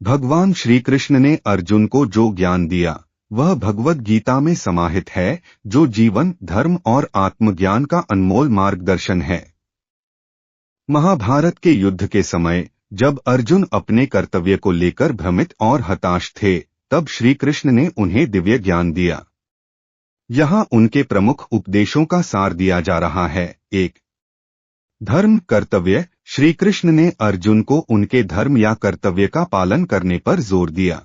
भगवान श्री कृष्ण ने अर्जुन को जो ज्ञान दिया वह भगवद गीता में समाहित है, जो जीवन, धर्म और आत्मज्ञान का अनमोल मार्गदर्शन है। महाभारत के युद्ध के समय जब अर्जुन अपने कर्तव्य को लेकर भ्रमित और हताश थे, तब श्री कृष्ण ने उन्हें दिव्य ज्ञान दिया। यहाँ उनके प्रमुख उपदेशों का सार दिया जा रहा है। 1. धर्म कर्तव्य। श्री कृष्ण ने अर्जुन को उनके धर्म या कर्तव्य का पालन करने पर जोर दिया।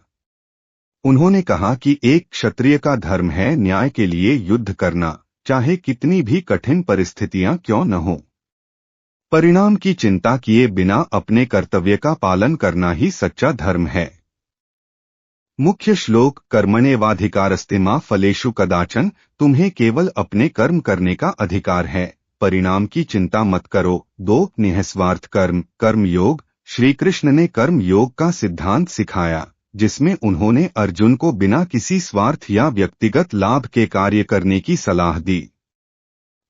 उन्होंने कहा कि एक क्षत्रिय का धर्म है न्याय के लिए युद्ध करना, चाहे कितनी भी कठिन परिस्थितियां क्यों न हो। परिणाम की चिंता किए बिना अपने कर्तव्य का पालन करना ही सच्चा धर्म है। मुख्य श्लोक कर्मण्येवाधिकारस्ते मा फलेषु कदाचन। तुम्हें केवल अपने कर्म करने का अधिकार है, परिणाम की चिंता मत करो। 2. निःस्वार्थ कर्म कर्म योग। श्री कृष्ण ने कर्म योग का सिद्धांत सिखाया, जिसमें उन्होंने अर्जुन को बिना किसी स्वार्थ या व्यक्तिगत लाभ के कार्य करने की सलाह दी।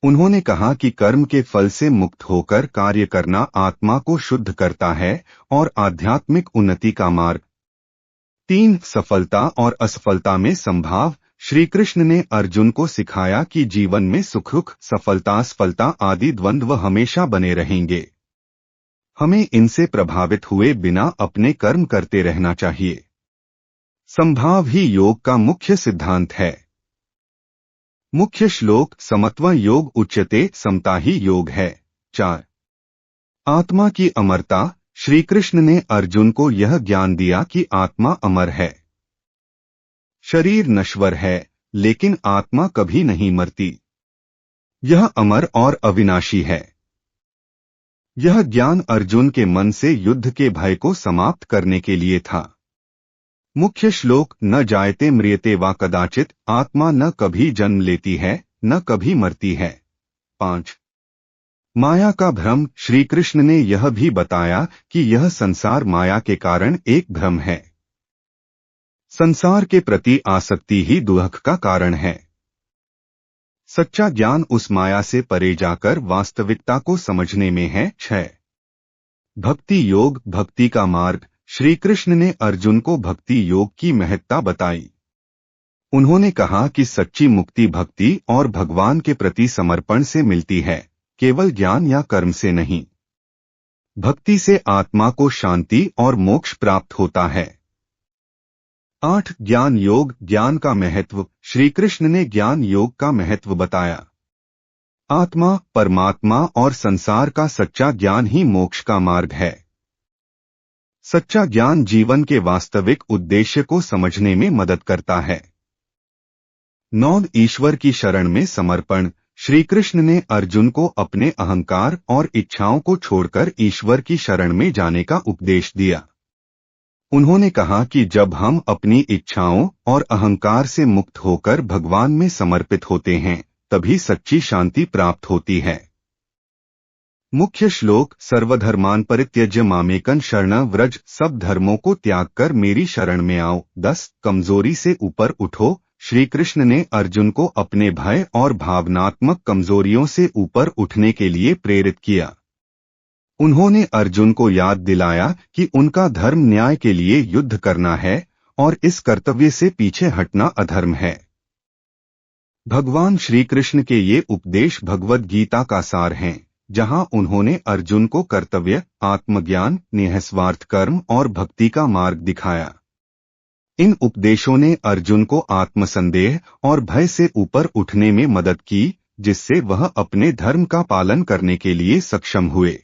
उन्होंने कहा कि कर्म के फल से मुक्त होकर कार्य करना आत्मा को शुद्ध करता है और आध्यात्मिक उन्नति का मार्ग। 3. सफलता और असफलता में संभाव। श्री कृष्ण ने अर्जुन को सिखाया कि जीवन में सुख सफलता असफलता आदि द्वंद्व हमेशा बने रहेंगे। हमें इनसे प्रभावित हुए बिना अपने कर्म करते रहना चाहिए। संभाव ही योग का मुख्य सिद्धांत है। मुख्य श्लोक समत्व योग उच्यते, समता ही योग है। 4. आत्मा की अमरता। श्री कृष्ण ने अर्जुन को यह ज्ञान दिया कि आत्मा अमर है। शरीर नश्वर है, लेकिन आत्मा कभी नहीं मरती। यह अमर और अविनाशी है। यह ज्ञान अर्जुन के मन से युद्ध के भय को समाप्त करने के लिए था। मुख्य श्लोक न जायते म्रियते वा कदाचित। आत्मा न कभी जन्म लेती है, न कभी मरती है। 5. माया का भ्रम। श्री कृष्ण ने यह भी बताया कि यह संसार माया के कारण एक भ्रम है। संसार के प्रति आसक्ति ही दुख का कारण है। सच्चा ज्ञान उस माया से परे जाकर वास्तविकता को समझने में है। 6. भक्ति योग भक्ति का मार्ग। श्री कृष्ण ने अर्जुन को भक्ति योग की महत्ता बताई। उन्होंने कहा कि सच्ची मुक्ति भक्ति और भगवान के प्रति समर्पण से मिलती है, केवल ज्ञान या कर्म से नहीं। भक्ति से आत्मा को शांति और मोक्ष प्राप्त होता है। 8. ज्ञान योग ज्ञान का महत्व। श्री कृष्ण ने ज्ञान योग का महत्व बताया। आत्मा, परमात्मा और संसार का सच्चा ज्ञान ही मोक्ष का मार्ग है। सच्चा ज्ञान जीवन के वास्तविक उद्देश्य को समझने में मदद करता है। 9. ईश्वर की शरण में समर्पण। श्री कृष्ण ने अर्जुन को अपने अहंकार और इच्छाओं को छोड़कर ईश्वर की शरण में जाने का उपदेश दिया। उन्होंने कहा कि जब हम अपनी इच्छाओं और अहंकार से मुक्त होकर भगवान में समर्पित होते हैं, तभी सच्ची शांति प्राप्त होती है। मुख्य श्लोक सर्वधर्मान परित्यज्य मामेकं शरणं व्रज। सब धर्मों को त्याग कर मेरी शरण में आओ। 10. कमजोरी से ऊपर उठो। श्री कृष्ण ने अर्जुन को अपने भय और भावनात्मक कमजोरियों से ऊपर उठने के लिए प्रेरित किया। उन्होंने अर्जुन को याद दिलाया कि उनका धर्म न्याय के लिए युद्ध करना है और इस कर्तव्य से पीछे हटना अधर्म है। भगवान श्री कृष्ण के ये उपदेश भगवद गीता का सार हैं, जहां उन्होंने अर्जुन को कर्तव्य, आत्मज्ञान, निःस्वार्थ कर्म और भक्ति का मार्ग दिखाया। इन उपदेशों ने अर्जुन को आत्मसंदेह और भय से ऊपर उठने में मदद की, जिससे वह अपने धर्म का पालन करने के लिए सक्षम हुए।